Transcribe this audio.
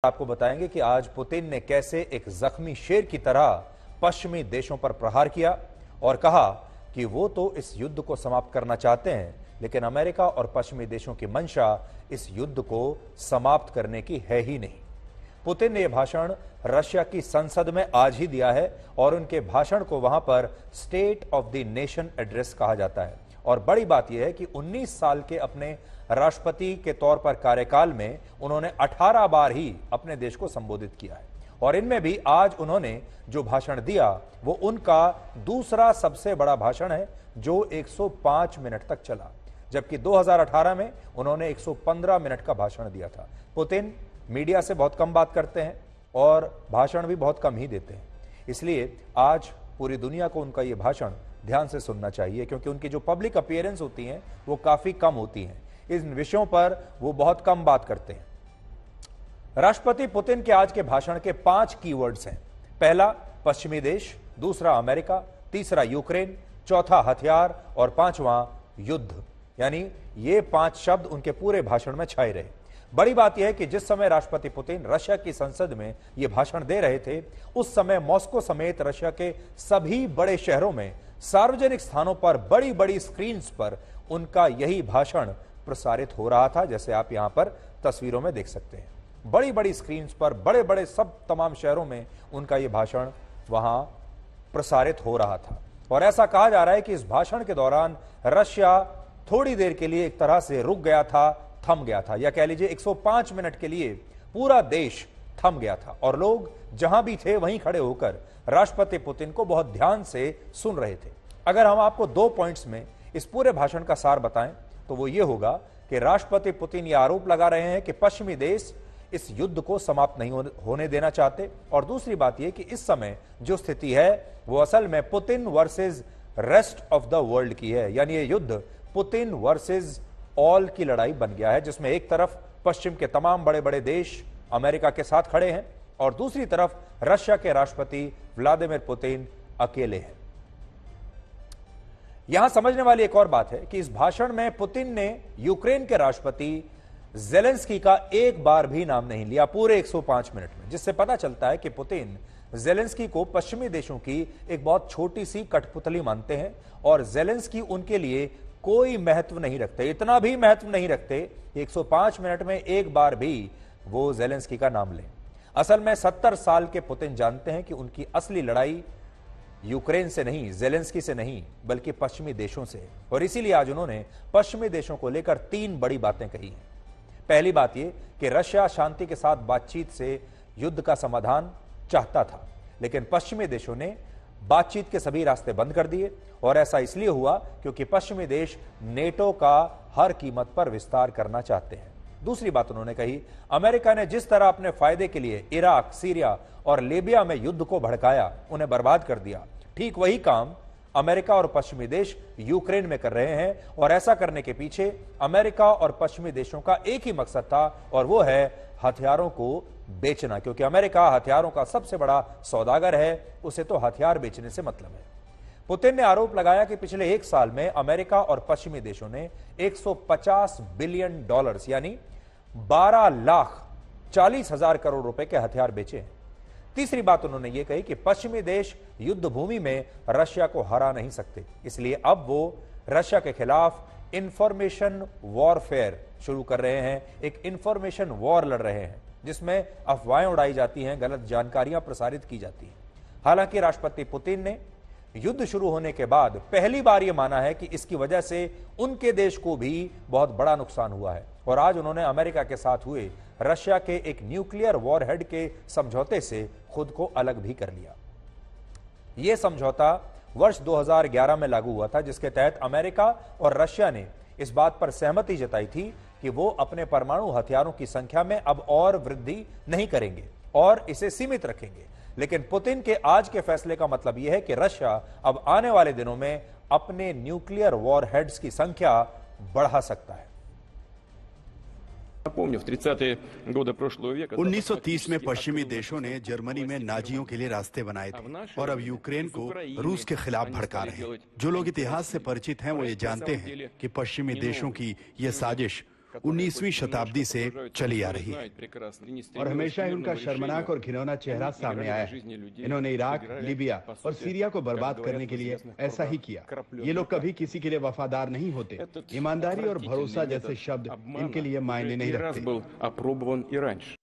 आपको बताएंगे कि आज पुतिन ने कैसे एक जख्मी शेर की तरह पश्चिमी देशों पर प्रहार किया और कहा कि वो तो इस युद्ध को समाप्त करना चाहते हैं, लेकिन अमेरिका और पश्चिमी देशों की मंशा इस युद्ध को समाप्त करने की है ही नहीं। पुतिन ने यह भाषण रशिया की संसद में आज ही दिया है और उनके भाषण को वहां पर state of the nation address कहा जाता है। और बड़ी बात यह है कि 19 साल के अपने राष्ट्रपति के तौर पर कार्यकाल में उन्होंने 18 बार ही अपने देश को संबोधित किया है और इनमें भी आज उन्होंने जो भाषण दिया वो उनका दूसरा सबसे बड़ा भाषण है जो 105 मिनट तक चला, जबकि 2018 में उन्होंने 115 मिनट का भाषण दिया था। पुतिन मीडिया से बहुत कम बात करते हैं और भाषण भी बहुत कम ही देते हैं, इसलिए आज पूरी दुनिया को उनका यह भाषण ध्यान से सुनना चाहिए, क्योंकि उनकी जो पब्लिक अपीयरेंस होती हैं वो काफी कम होती हैं। इन विषयों पर वो बहुत कम बात करते हैं। राष्ट्रपति पुतिन के आज के भाषण के 5 कीवर्ड्स हैं। पहला पश्चिमी देश, दूसरा अमेरिका, तीसरा यूक्रेन, चौथा हथियार और पांचवां युद्ध। यानी ये 5 शब्द उनके पूरे भाषण में छाए रहे। बड़ी बात यह है कि जिस समय राष्ट्रपति पुतिन रशिया की संसद में यह भाषण दे रहे थे, उस समय मॉस्को समेत रशिया के सभी बड़े शहरों में सार्वजनिक स्थानों पर बड़ी बड़ी स्क्रीन्स पर उनका यही भाषण प्रसारित हो रहा था, जैसे आप यहां पर तस्वीरों में देख सकते हैं। बड़ी बड़ी स्क्रीन्स पर बड़े बड़े सब तमाम शहरों में उनका यह भाषण वहां प्रसारित हो रहा था। और ऐसा कहा जा रहा है कि इस भाषण के दौरान रशिया थोड़ी देर के लिए एक तरह से रुक गया था, थम गया था, या कह लीजिए 105 मिनट के लिए पूरा देश थम गया था और लोग जहां भी थे वहीं खड़े होकर राष्ट्रपति पुतिन को बहुत ध्यान से सुन रहे थे। अगर हम आपको 2 पॉइंट्स में इस पूरे भाषण का सार बताएं तो वो ये होगा कि राष्ट्रपति पुतिन ये आरोप लगा रहे हैं कि पश्चिमी देश इस युद्ध को समाप्त नहीं होने देना चाहते, और दूसरी बात यह कि इस समय जो स्थिति है वो असल में Putin versus rest of the world की है। यानी ये युद्ध पुतिन वर्सेस ऑल की लड़ाई बन गया है, जिसमें एक तरफ पश्चिम के तमाम बड़े बड़े देश अमेरिका के साथ खड़े हैं और दूसरी तरफ रशिया के राष्ट्रपति व्लादिमीर पुतिन अकेले हैं। यहां समझने वाली एक और बात है कि इस भाषण में पुतिन ने यूक्रेन के राष्ट्रपति ज़ेलेंस्की का एक बार भी नाम नहीं लिया पूरे 105 मिनट में, जिससे पता चलता है कि पुतिन ज़ेलेंस्की को पश्चिमी देशों की एक बहुत छोटी सी कठपुतली मानते हैं और ज़ेलेंस्की उनके लिए कोई महत्व नहीं रखते, इतना भी महत्व नहीं रखते 105 मिनट में एक बार भी वो ज़ेलेंस्की का नाम लें। असल में 70 साल के पुतिन जानते हैं कि उनकी असली लड़ाई यूक्रेन से नहीं, ज़ेलेंस्की से नहीं, बल्कि पश्चिमी देशों से, और इसीलिए आज उन्होंने पश्चिमी देशों को लेकर 3 बड़ी बातें कही हैं। पहली बात यह कि रशिया शांति के साथ बातचीत से युद्ध का समाधान चाहता था, लेकिन पश्चिमी देशों ने बातचीत के सभी रास्ते बंद कर दिए और ऐसा इसलिए हुआ क्योंकि पश्चिमी देश नेटो का हर कीमत पर विस्तार करना चाहते हैं। दूसरी बात उन्होंने कही, अमेरिका ने जिस तरह अपने फायदे के लिए इराक, सीरिया और लीबिया में युद्ध को भड़काया, उन्हें बर्बाद कर दिया, ठीक वही काम अमेरिका और पश्चिमी देश यूक्रेन में कर रहे हैं। और ऐसा करने के पीछे अमेरिका और पश्चिमी देशों का एक ही मकसद था और वो है हथियारों को बेचना, क्योंकि अमेरिका हथियारों का सबसे बड़ा सौदागर है, उसे तो हथियार बेचने से मतलब है। पुतिन ने आरोप लगाया कि पिछले 1 साल में अमेरिका और पश्चिमी देशों ने 150 बिलियन डॉलर्स यानी 12,40,000 करोड़ रुपए के हथियार बेचे हैं। तीसरी बात उन्होंने ये कही कि पश्चिमी देश युद्ध भूमि में रशिया को हरा नहीं सकते, इसलिए अब वो रशिया के खिलाफ इंफॉर्मेशन वॉरफेयर शुरू कर रहे हैं, एक इंफॉर्मेशन वॉर लड़ रहे हैं जिसमें अफवाहें उड़ाई जाती हैं, गलत जानकारियां प्रसारित की जाती हैं। हालांकि राष्ट्रपति पुतिन ने युद्ध शुरू होने के बाद पहली बार यह माना है कि इसकी वजह से उनके देश को भी बहुत बड़ा नुकसान हुआ है, और आज उन्होंने अमेरिका के साथ हुए रशिया के एक न्यूक्लियर वॉरहेड के समझौते से खुद को अलग भी कर लिया। यह समझौता वर्ष 2011 में लागू हुआ था, जिसके तहत अमेरिका और रशिया ने इस बात पर सहमति जताई थी कि वो अपने परमाणु हथियारों की संख्या में अब और वृद्धि नहीं करेंगे और इसे सीमित रखेंगे। लेकिन पुतिन के आज के फैसले का मतलब यह है कि रशिया अब आने वाले दिनों में अपने न्यूक्लियर वॉरहेड्स की संख्या बढ़ा सकता है। 1930 में पश्चिमी देशों ने जर्मनी में नाजियों के लिए रास्ते बनाए थे और अब यूक्रेन को रूस के खिलाफ भड़का रहे हैं। जो लोग इतिहास से परिचित हैं वो ये जानते हैं कि पश्चिमी देशों की यह साजिश 19वीं शताब्दी से चली आ रही है और हमेशा ही उनका शर्मनाक और घिनौना चेहरा सामने आया है। इन्होंने इराक, लीबिया और सीरिया को बर्बाद करने के लिए ऐसा ही किया। ये लोग कभी किसी के लिए वफादार नहीं होते। ईमानदारी और भरोसा जैसे शब्द इनके लिए मायने नहीं रखते।